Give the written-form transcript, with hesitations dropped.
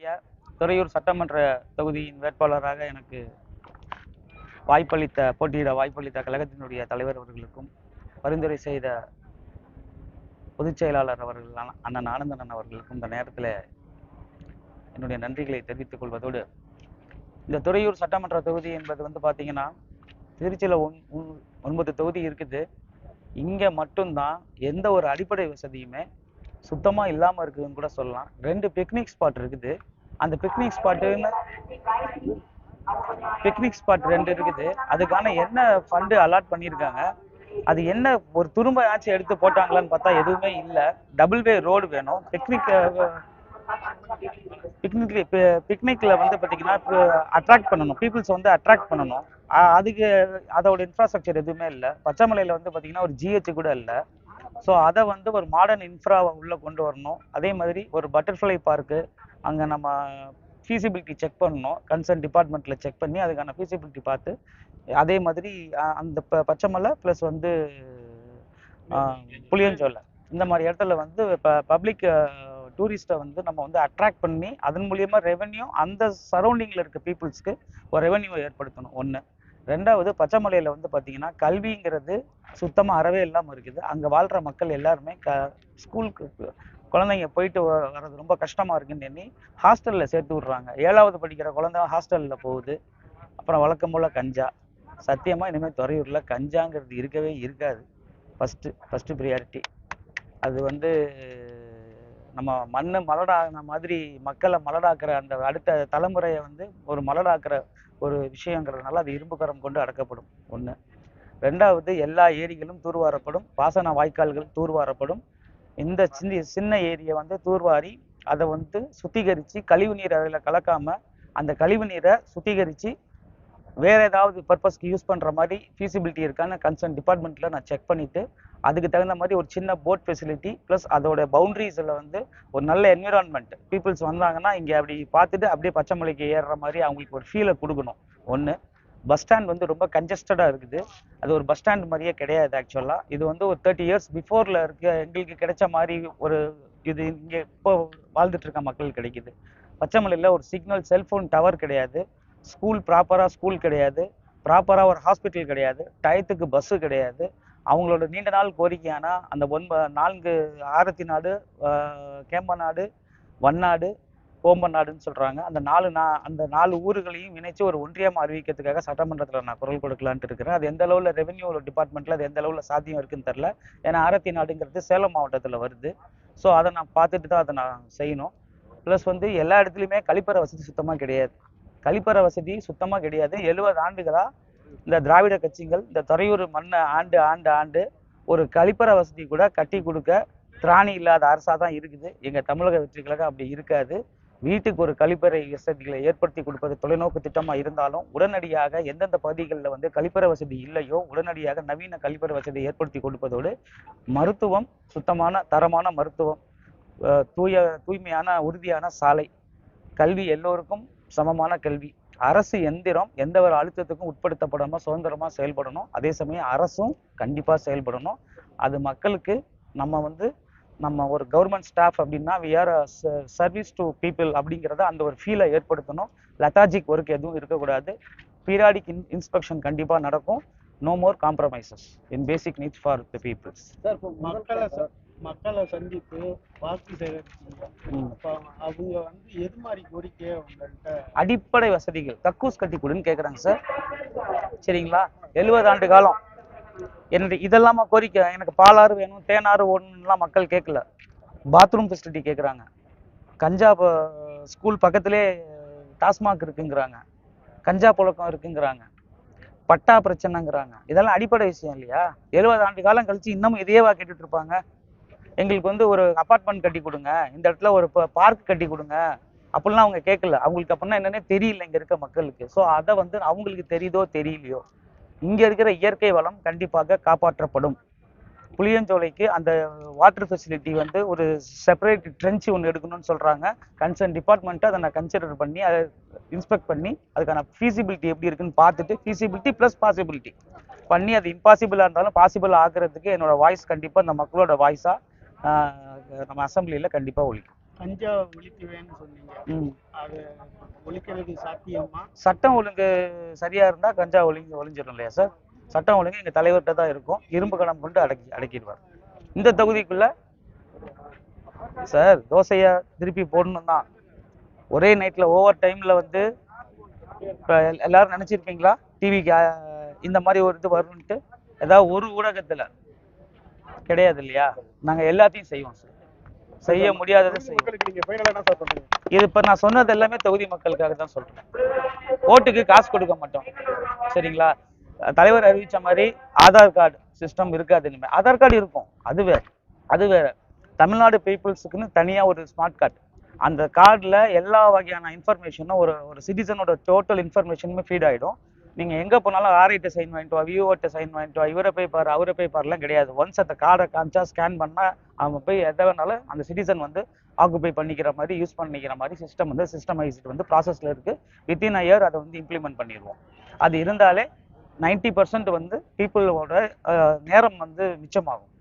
மதிப்பிற்குரிய துறையூர் சட்டமன்ற தொகுதியின் வேட்பாளராக எனக்கு போட்டியிட வாய்ப்பளித்த கழகத்தினுடைய தலைவர் அவர்களுக்கும், பரிந்துரை செய்த பொதுச் செயலாளர் அவர்கள் அண்ணன் ஆனந்தன் அவர்களுக்கும் இந்த நேரத்தில் என்னுடைய நன்றிகளை தெரிவித்துக் கொள்வதோடு, இந்த துறையூர் சட்டமன்ற தொகுதி என்பது வந்து பார்த்தீங்கன்னா, திருச்சியில் 9 தொகுதி இருக்குது. இங்கே மட்டும்தான் எந்த ஒரு அடிப்படை வசதியுமே சுத்தமாக இல்லாமல் இருக்குதுன்னு கூட சொல்லலாம். 2 பிக்னிக் ஸ்பாட் இருக்குது. அந்த பிக்னிக் ஸ்பாட் 2 இருக்குது. அதுக்கான என்ன ஃபண்டு அலாட் பண்ணியிருக்காங்க, அது என்ன ஒரு துரும்பாச்சும் எடுத்து போட்டாங்களான்னு பார்த்தா எதுவுமே இல்லை. டபுள் வே ரோடு வேணும். பிக்னிக்ல வந்து பார்த்தீங்கன்னா அட்ராக்ட் பண்ணணும், பீப்புள்ஸ் வந்து அட்ராக்ட் பண்ணணும். அதுக்கு அதோட இன்ஃப்ராஸ்ட்ரக்சர் எதுவுமே இல்லை. பச்சைமலையில் வந்து பார்த்தீங்கன்னா ஒரு ஜிஹெச் கூட இல்லை. ஸோ அதை வந்து ஒரு மாடர்ன் இன்ஃப்ராவை உள்ளே கொண்டு வரணும். அதே மாதிரி ஒரு பட்டர்ஃப்ளை பார்க்கு அங்கே நம்ம ஃபீசிபிலிட்டி செக் பண்ணணும். கன்சர்ன் டிபார்ட்மெண்ட்டில் செக் பண்ணி அதுக்கான ஃபீசிபிலிட்டி பார்த்து, அதே மாதிரி அந்த பச்சைமலை ப்ளஸ் வந்து புளியஞ்சோலை இந்த மாதிரி இடத்துல வந்து இப்போ பப்ளிக் டூரிஸ்ட்டை வந்து நம்ம வந்து அட்ராக்ட் பண்ணி அதன் மூலியமாக ரெவென்யூ அந்த சரௌண்டிங்கில் இருக்க பீப்புள்ஸ்க்கு ஒரு ரெவென்யூ ஏற்படுத்தணும். ஒன்று. 2வது, பச்சைமலையில் வந்து பார்த்தீங்கன்னா கல்விங்கிறது சுத்தமாக அறவே இல்லாமல் இருக்குது. அங்கே வாழ்கிற மக்கள் எல்லாருமே ஸ்கூலுக்கு குழந்தைங்க போயிட்டு வர்றது ரொம்ப கஷ்டமாக இருக்குன்னு எண்ணி ஹாஸ்டலில் சேர்த்து விட்றாங்க. 7வது படிக்கிற குழந்தை ஹாஸ்டலில் போகுது. அப்புறம் வழக்கம் போல் கஞ்சா. சத்தியமாக இனிமேல் துறையூரில் கஞ்சாங்கிறது இருக்கவே இருக்காது. ஃபஸ்ட்டு ப்ரியாரிட்டி அது வந்து நம்ம மண்ணை மலடாகின மாதிரி மக்களை மலடாக்குற அந்த அடுத்த தலைமுறையை வந்து ஒரு மலடாக்குற ஒரு விஷயங்கிறதுனால அது இரும்புக்கரம் கொண்டு அடக்கப்படும். 1. 2வது, எல்லா ஏரிகளும் தூர்வாரப்படும், பாசன வாய்க்கால்கள் தூர்வாரப்படும். இந்த சின்ன ஏரியை வந்து தூர்வாரி அதை வந்து சுத்திகரித்து கழிவு நீர் அதில் கலக்காமல் அந்த கழிவு நீரை சுத்திகரித்து வேறு ஏதாவது பர்பஸ்க்கு யூஸ் பண்ணுற மாதிரி ஃபீசிபிலிட்டி இருக்கான்னு கன்சர்ன் டிபார்ட்மெண்ட்டில் நான் செக் பண்ணிவிட்டு அதுக்கு தகுந்த மாதிரி ஒரு சின்ன போட் ஃபெசிலிட்டி ப்ளஸ் அதோட பவுண்ட்ரிஸில் வந்து ஒரு நல்ல என்விரான்மெண்ட், பீப்புள்ஸ் வந்தாங்கன்னா இங்கே அப்படி பார்த்துட்டு அப்படியே பச்சைமலைக்கு ஏறுற மாதிரி அவங்களுக்கு ஒரு ஃபீலை கொடுக்கணும். 1. பஸ் ஸ்டாண்ட் வந்து ரொம்ப கன்ஜஸ்டடாக இருக்குது. அது ஒரு பஸ் ஸ்டாண்ட் மாதிரியே கிடையாது. ஆக்சுவலாக இது வந்து ஒரு 30 இயர்ஸ் பிஃபோரில் இருக்க எங்களுக்கு கிடைச்ச மாதிரி ஒரு இது இங்கே இப்போ வாழ்ந்துட்டு இருக்க மக்கள் கிடைக்குது. பச்சைமலையில் ஒரு சிக்னல் செல்ஃபோன் டவர் கிடையாது. ப்ராப்பராக ஸ்கூல் கிடையாது. ப்ராப்பராக ஒரு ஹாஸ்பிட்டல் கிடையாது. டயத்துக்கு பஸ்ஸு கிடையாது. அவங்களோட நீண்ட நாள் கோரிக்கையான அந்த 4 ஆரத்தி நாடு, கேம்பநாடு, வண்ணாடு, கோம்பநாடுன்னு சொல்கிறாங்க. அந்த 4 ஊர்களையும் இணைச்சு ஒரு ஒன்றியமாக அறிவிக்கிறதுக்காக சட்டமன்றத்தில் நான் குரல் கொடுக்கலான்ட்டு இருக்கிறேன். அது எந்த அளவில் ரெவென்யூ டிபார்ட்மெண்ட்டில் அது எந்த அளவில் சாத்தியம் இருக்குன்னு தெரில. ஏன்னா ஆரத்தி நாடுங்கிறது சேலம் மாவட்டத்தில் வருது. ஸோ அதை நான் பார்த்துட்டு தான் அதை நான் செய்யணும். ப்ளஸ் வந்து எல்லா இடத்துலையுமே கழிப்பறை வசதி சுத்தமாக கிடையாது. 70 ஆண்டுகளாக இந்த திராவிட கட்சிகள் இந்த துறையூர் மண்ணை ஆண்டு ஒரு கழிப்பறை வசதி கூட கட்டி கொடுக்க திராணி இல்லாத அரசாக தான் இருக்குது. எங்கள் தமிழக வெற்றி கழகம் அப்படி இருக்காது. வீட்டுக்கு ஒரு கழிப்பறை வசதிகளை ஏற்படுத்தி கொடுப்பது தொலைநோக்கு திட்டமாக இருந்தாலும் உடனடியாக எந்தெந்த பகுதிகளில் வந்து கழிப்பறை வசதி இல்லையோ உடனடியாக நவீன கழிப்பறை வசதியை ஏற்படுத்தி கொடுப்பதோடு மருத்துவம், சுத்தமான தரமான மருத்துவம், தூய்மையான உறுதியான சாலை, கல்வி, எல்லோருக்கும் சமமான கல்வி, அரசு எந்திரம் எந்த ஒரு அழுத்தத்துக்கும் உட்படுத்தப்படாமல் சுதந்திரமாக செயல்படணும். அதே சமயம் அரசும் கண்டிப்பாக செயல்படணும். அது மக்களுக்கு நம்ம ஒரு கவர்மெண்ட் ஸ்டாஃப் அப்படின்னா we are service to people அப்படிங்கிறத அந்த ஒரு ஃபீலை ஏற்படுத்தணும். லெத்தாஜிக் ஒர்க் எதுவும் இருக்கக்கூடாது. பீரியாடிக் இன்ஸ்பெக்ஷன் கண்டிப்பாக நடக்கும். No more compromises in basic needs for the peoples. Sir, இப்போ மக்களை சந்தித்து வாக்கு சேகரிச்சீங்க. அவங்க வந்து எது மாதிரி கோரிக்கையை உங்கள்கிட்ட? அடிப்படை வசதிகள் கக்கூஸ் கட்டி கொடுன்னு கேட்குறாங்க சார். சரிங்களா? 70 ஆண்டு காலம் என்னுடைய இதெல்லாமா கோரிக்கை? எனக்கு பாலாறு வேணும், தேனாறு ஒன்றுலாம் மக்கள் கேட்கல. பாத்ரூம் ஃபெசிலிட்டி கேட்குறாங்க. கஞ்சா ஸ்கூல் பக்கத்திலே டாஸ்மாக் இருக்குங்கிறாங்க. கஞ்சா புழக்கம் இருக்குங்கிறாங்க. பட்டா பிரச்சனைங்கிறாங்க. இதெல்லாம் அடிப்படை விஷயம் இல்லையா? 70 ஆண்டு காலம் கழிச்சு இன்னமும் இதையேவா கேட்டுட்டு இருப்பாங்க? எங்களுக்கு வந்து ஒரு அப்பார்ட்மெண்ட் கட்டி கொடுங்க, இந்த இடத்துல ஒரு பார்க் கட்டி கொடுங்க அப்படிலாம் அவங்க கேட்கல. அவங்களுக்கு அப்படின்னா என்னன்னே தெரியல இங்க இருக்க மக்களுக்கு. ஸோ அதை வந்து அவங்களுக்கு தெரியுதோ தெரியலையோ, இங்க இருக்கிற இயற்கை வளம் கண்டிப்பாக காப்பாற்றப்படும். புளியஞ்சோலைக்கு அந்த வாட்டர் ஃபெசிலிட்டி வந்து ஒரு செப்பரேட் ட்ரென்ச் ஒன்று எடுக்கணும்னு சொல்றாங்க. கன்சர்ன் டிபார்ட்மெண்ட்டை அதை நான் கன்சிடர் பண்ணி அதை இன்ஸ்பெக்ட் பண்ணி அதுக்கான ஃபீசிபிலிட்டி எப்படி இருக்குன்னு பார்த்துட்டு ஃபீசிபிலிட்டி ப்ளஸ் பாசிபிலிட்டி பண்ணி அது இம்பாசிபிளாக இருந்தாலும் பாசிபிள் ஆகுறதுக்கு என்னோட வாய்ஸ் கண்டிப்பாக இந்த மக்களோட வாய்ஸாக நம்ம அசம்பிளியில் கண்டிப்பாக ஒழிக்கும். கஞ்சா ஒழிக்குவேன்னு சொன்னீங்க. அது ஒழிக்கிறது சாத்தியமா? சட்டம் ஒழுங்கு சரியா இருந்தா கஞ்சா ஒழிஞ்சிடும் இல்லையா சார்? சட்டம் ஒழுங்கு எங்க தலைவர்கிட்ட தான் இருக்கும். இரும்பு கடம் கொண்டு அடக்கிடுவார். இந்த தொகுதிக்குள்ள சார் தோசையை திருப்பி போடணும் தான். ஒரே நைட்ல ஓவர் டைம்ல வந்து இப்போ எல்லாரும் நினைச்சிருப்பீங்களா டிவிக்கு இந்த மாதிரி ஒரு இது வரும்ன்ட்டு? ஏதாவது ஒரு ஊடகத்துல கிடையாது இல்லையா? நாங்க எல்லாத்தையும் செய்வோம் சார். செய்ய முடியாததை செய்வோம். இது இப்ப நான் சொன்னது எல்லாமே தொகுதி மக்களுக்காக தான் சொல்றேன். ஓட்டுக்கு காசு கொடுக்க மாட்டோம், சரிங்களா? தலைவர் அறிவிச்ச மாதிரி ஆதார் கார்டு சிஸ்டம் இருக்காது. இனிமே ஆதார் கார்டு இருக்கும், அது வேற. தமிழ்நாடு பீப்புள்ஸுக்குன்னு தனியா ஒரு ஸ்மார்ட் கார்டு. அந்த கார்டில் எல்லா வகையான இன்ஃபர்மேஷனும் ஒரு சிட்டிசனோட டோட்டல் இன்ஃபர்மேஷனுமே ஃபீட் ஆகிடும். நீங்கள் எங்கே போனாலும் ஆர்ஐட்ட சைன் வாங்கிட்டு வா, விஓட்ட சைன் வாங்கிட்டு வா, இவரை போய் பாரு அவரை போய் பாருலாம் கிடையாது. ஒன்ஸ் அந்த கார்டை காமிச்சா ஸ்கேன் பண்ணால் அவங்க போய் எதை வேணாலும் அந்த சிட்டிசன் வந்து ஆக்குபை பண்ணிக்கிற மாதிரி யூஸ் பண்ணிக்கிற மாதிரி சிஸ்டம் வந்து சிஸ்டமைஸ்டு வந்து ப்ராசஸில் இருக்குது. வித்தின் அ இயர் அதை வந்து இம்ப்ளிமெண்ட் பண்ணிடுவோம். அது இருந்தாலே 90% வந்து பீப்புளோட நேரம் வந்து மிச்சமாகும்.